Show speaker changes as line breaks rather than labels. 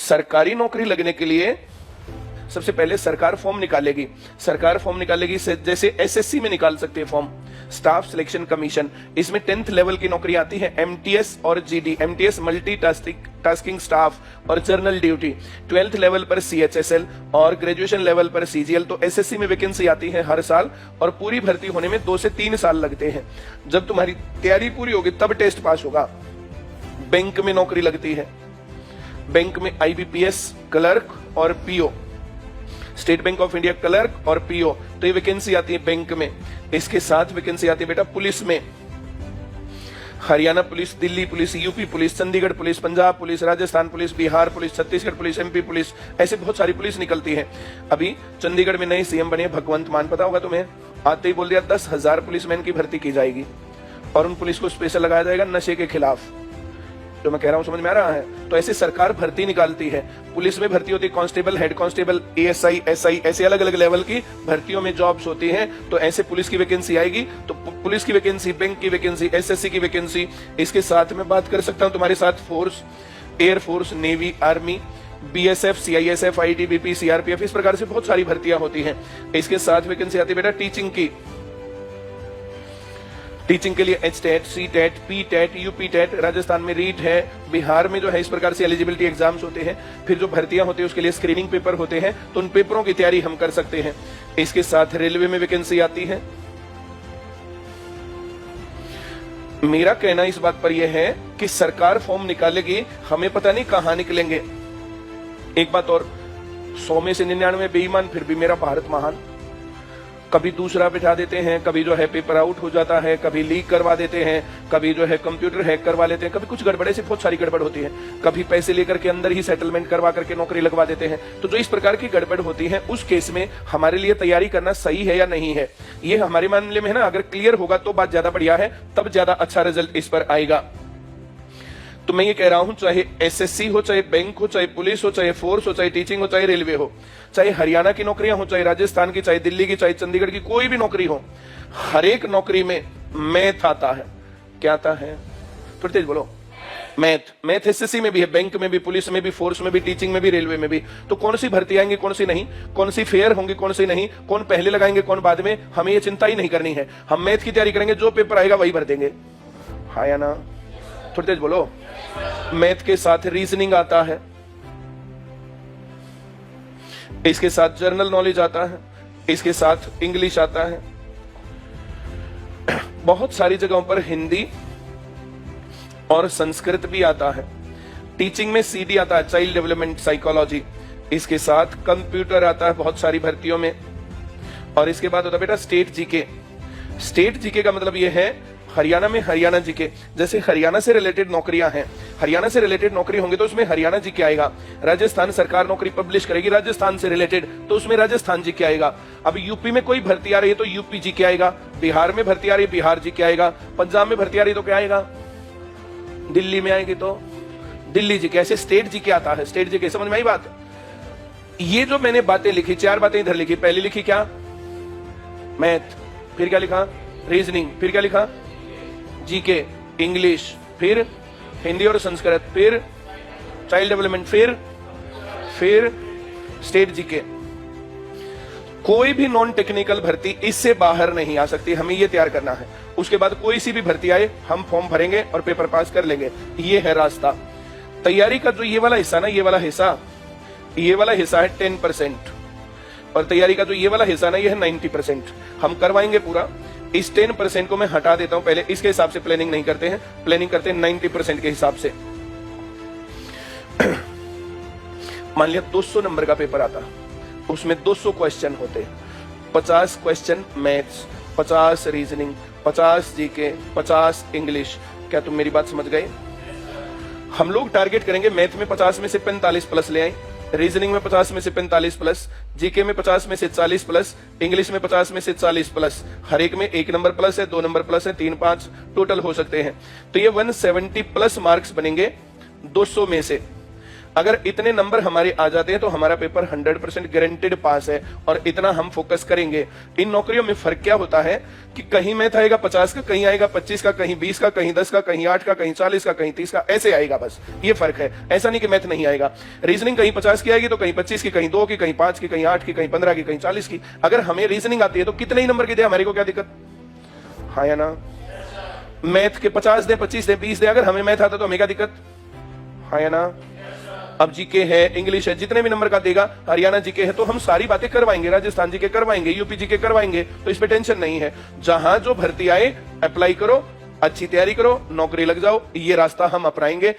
सरकारी नौकरी लगने के लिए सबसे पहले सरकार फॉर्म निकालेगी। सरकार फॉर्म निकालेगी जैसे एसएससी में निकाल सकती है फॉर्म, स्टाफ सिलेक्शन कमीशन। इसमें 10th लेवल की नौकरी आती है, एमटीएस और GD. MTS multi tasking staff और जर्नल ड्यूटी। 12th लेवल पर सीएचएसएल और ग्रेजुएशन लेवल पर सीजीएल। तो एसएससी में वैकेंसी आती है हर साल और पूरी भर्ती होने में 2 से 3 साल लगते हैं। जब तुम्हारी तैयारी पूरी होगी तब टेस्ट पास होगा। बैंक में नौकरी लगती है, बैंक में आईबीपीएस क्लर्क और PO, state bank of India clerk और पीओ। तो ये वैकेंसी आती है बैंक में। इसके साथ वैकेंसी आती है बेटा पुलिस में, Haryana police, Delhi police, UP police, Chandigarh police, Punjab police, Rajasthan police, Bihar police, Chhattisgarh police, MP police, ऐसे बहुत सारी पुलिस निकलती है। अभी चंडीगढ़ में नए सीएम बने भगवंत मान, पता होगा तुम्हें, आते ही बोल दिया 10,000 पुलिसमैन की भर्ती की जाएगी और उन पुलिस को स्पेशल लगाया जाएगा नशे के खिलाफ। जो मैं कह रहा हूं समझ में आ रहा है? तो ऐसे सरकार भर्ती निकालती है। पुलिस में भर्ती होती है constable, head constable, ASI, SI, ऐसे अलग अलग लेवल की भर्तियों में जॉब्स होती हैं। तो ऐसे पुलिस की वैकेंसी आएगी। तो पुलिस की वैकेंसी, बैंक की वैकेंसी, एसएससी की वैकेंसी। इसके साथ मैं बात कर सकता हूं तुम्हारे साथ force, air force, navy, army, BSF, CISF, ITBP, CRPF, इस प्रकार से बहुत सारी भर्तियां होती हैं। इसके साथ वैकेंसी आती है बेटा टीचिंग की। टीचिंग के लिए HTET, CTET, PTET, UPTET, Rajasthan में रीट है, बिहार में जो है इस प्रकार से एलिजिबिलिटी एग्जाम्स होते हैं। फिर जो भर्तियां होती है उसके लिए स्क्रीनिंग पेपर होते हैं, तो उन पेपरों की तैयारी हम कर सकते हैं। इसके साथ रेलवे में वैकेंसी आती है। मेरा कहना इस बात पर यह है कि सरकार फॉर्म निकालेगी, हमें पता नहीं कहां निकलेंगे। एक बात और, 100 में से 99 बेईमान, फिर भी मेरा भारत महान। कभी दूसरा बिठा देते हैं, कभी जो है पेपर आउट हो जाता है, कभी लीक करवा देते हैं, कभी जो है कंप्यूटर हैक करवा लेते हैं, कभी कुछ गड़बड़े से बहुत सारी गड़बड़ होती है, कभी पैसे लेकर के अंदर ही सेटलमेंट करवा करके नौकरी लगवा देते हैं। तो जो इस प्रकार की गड़बड़ होती है उस केस में हमारे लिए तैयारी करना सही है या नहीं है, ये हमारे मामले में है ना, अगर क्लियर होगा तो बात ज्यादा बढ़िया है, तब ज्यादा अच्छा रिजल्ट इस पर आएगा। तो मैं ये कह रहा हूं, चाहे एसएससी हो, चाहे बैंक हो, चाहे पुलिस हो, चाहे फोर्स हो, चाहे टीचिंग हो, चाहे रेलवे हो, चाहे हरियाणा की नौकरियां हो, चाहे राजस्थान की, चाहे दिल्ली की, चाहे चंडीगढ़ की, कोई भी नौकरी हो, हर एक नौकरी में मैथ आता है। क्या आता है? थोड़ी तेज बोलो। मैथ। मैथ एसएससी में भी है, बैंक में भी, पुलिस में भी, फोर्स में भी, टीचिंग में भी, रेलवे में भी। तो कौन सी भर्ती आएंगी, कौन सी नहीं, कौन सी फेयर होंगी, कौन सी नहीं, कौन पहले लगाएंगे, कौन बाद में, हमें ये चिंता ही नहीं करनी है। हम मैथ की तैयारी करेंगे, जो पेपर आएगा वही भर देंगे। हाँ या ना? थोड़ी तेज बोलो। मैथ के साथ रीजनिंग आता है, इसके साथ जर्नल नॉलेज आता है, इसके साथ इंग्लिश आता है, बहुत सारी जगहों पर हिंदी और संस्कृत भी आता है। टीचिंग में सीडी आता है, चाइल्ड डेवलपमेंट साइकोलॉजी। इसके साथ कंप्यूटर आता है बहुत सारी भर्तियों में। और इसके बाद होता है बेटा स्टेट जीके। स्टेट जीके का मतलब यह है हरियाणा में हरियाणा जीके। जैसे हरियाणा से रिलेटेड नौकरियां हैं, हरियाणा से रिलेटेड नौकरी होंगी तो उसमें हरियाणा जीके आएगा। राजस्थान सरकार नौकरी पब्लिश करेगी राजस्थान से रिलेटेड, तो उसमें राजस्थान जीके आएगा। अब यूपी में कोई भर्ती आ रही है तो यूपी जीके आएगा, बिहार में भर्ती आ रही है बिहार जीके आएगा, पंजाब में भर्ती आ रही तो क्या आएगा, दिल्ली में आएगी तो दिल्ली जीके। ऐसे स्टेट जीके आता है, स्टेट जीके। समझ में आई बात? ये जो मैंने बातें लिखी, 4 बातें इधर लिखी। पहली लिखी क्या? मैथ। फिर क्या लिखा? रीजनिंग। फिर क्या लिखा? जीके, इंग्लिश, फिर हिंदी और संस्कृत, फिर चाइल्ड डेवलपमेंट, फिर स्टेट जीके। कोई भी नॉन टेक्निकल भर्ती इससे बाहर नहीं आ सकती, हमें ये तैयार करना है। उसके बाद कोई सी भी भर्ती आए हम फॉर्म भरेंगे और पेपर पास कर लेंगे। ये है रास्ता। तैयारी का जो ये वाला हिस्सा ना, ये वाला हिस्सा है 10%, और तैयारी का जो ये वाला हिस्सा ना, ये है 90%। हम करवाएंगे पूरा। इस 10% को मैं हटा देता हूं पहले, इसके हिसाब से प्लानिंग नहीं करते हैं, प्लानिंग करते हैं 90% के हिसाब से। मान लिया 200 नंबर का पेपर आता, उसमें 200 क्वेश्चन होते, 50 question maths, 50 reasoning, 50 GK, 50 English. क्या तुम मेरी बात समझ गए? हम लोग टारगेट करेंगे मैथ में 50 में से 45 प्लस ले आए, रीजनिंग में 50 में से 45 प्लस, जीके में 50 में से 40 प्लस, इंग्लिश में 50 में से 40 प्लस। हर एक में 1 नंबर प्लस है, 2 नंबर प्लस है, 3-5 टोटल हो सकते हैं। तो ये 170 प्लस मार्क्स बनेंगे 200 में से। अगर इतने नंबर हमारे आ जाते हैं तो हमारा पेपर 100% गारंटेड पास है, और इतना हम फोकस करेंगे। इन नौकरियों में फर्क क्या होता है कि कहीं मैथ आएगा 50 का, कहीं आएगा 25 का, कहीं 20 का, कहीं 10 का, कहीं 8 का, कहीं 40 का, कहीं 30 का, ऐसे आएगा, बस ये फर्क है। ऐसा नहीं कि मैथ नहीं आएगा। रीजनिंग कहीं 50 की आएगी तो कहीं 25 की, कहीं 2 की, कहीं 5 की, कहीं 8 की, कहीं 15 की, कहीं 40 की। अगर हमें रीजनिंग आती है तो कितने ही नंबर की दे, हमारे को क्या दिक्कत, हाँ या ना। मैथ के 50 दे, 25 दे, 20 दे, अगर हमें मैथ आता तो हमें क्या दिक्कत, हाँ या ना। अब जीके है, इंग्लिश है, जितने भी नंबर का देगा, हरियाणा जीके है तो हम सारी बातें करवाएंगे, राजस्थान जीके करवाएंगे, यूपी जीके करवाएंगे, तो इस पे टेंशन नहीं है। जहां जो भर्ती आए अप्लाई करो, अच्छी तैयारी करो, नौकरी लग जाओ, ये रास्ता हम अपनाएंगे।